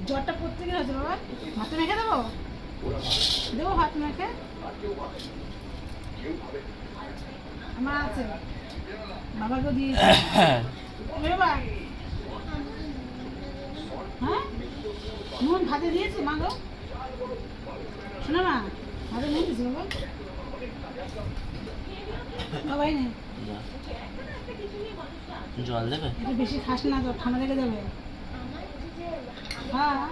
জ্বরটা প্রত্যেকের হয়েছে বাবা। ভাতে মেখে দেবো, দেবো ভাত মেখে। আমার আছে, বাবাকেও দিয়েছি। বাবা হ্যাঁ, নুন ভাতে দিয়েছি মা গো। শোনো না, ভাতে নুন দিয়েছি বাবা। বাবাই নেই, জল দেবে? একটু বেশি খাস না, তো ঠান্ডা লেগে যাবে। হ্যাঁ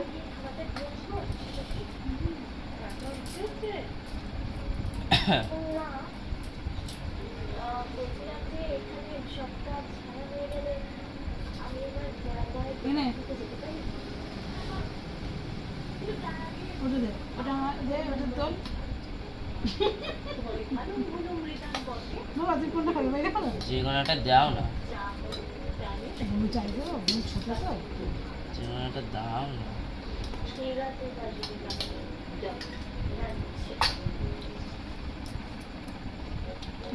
এনে ওটা দে, ওটা আমার দে, ওটা তোল। বাবা তুই কোনটা খাবি, বাইরে খাবো? যে কোনো একটা দাও না, আমি চাইবো, আমি ছোট তো। যে কোনো একটা দাও না।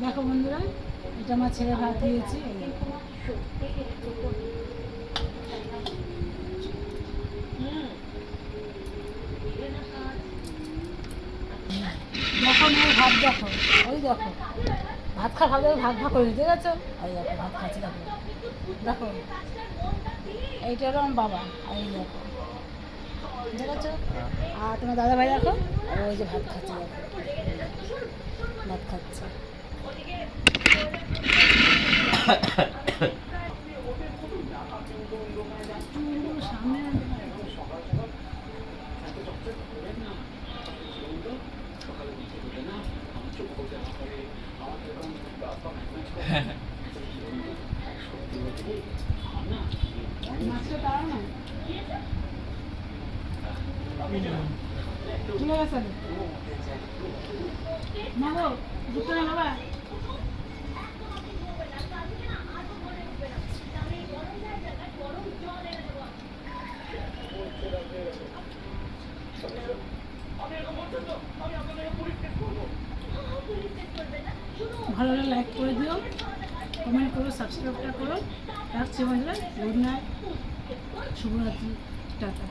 দেখো বন্ধুরা, এটা আমার ছেলে ভাত দিয়েছি। দেখো মেয়ে ভাত, দেখো ওই দেখো ভাত খা, ভাত ভাগ ভাগ করে দিতে গেছো। ওই দেখো ভাত খাচ্ছি, দেখো দেখো, এইটা হলো আমার বাবা। এই দেখো দেখেছো, আর তোমার দাদা ভাই দেখো, ওই যে ভাত খাচ্ছে, দেখো ভাত খাচ্ছে। সামনে মাছটা দাঁড়াও না, চলে গেছে না গো, দুটো না বাবা। ভালো হলে লাইক করে দিও, কমেন্ট করো, সাবস্ক্রাইবটা করো। রাখছি বন্ধুরা, গুড নাইট, শুভরাত্রি, টাটা।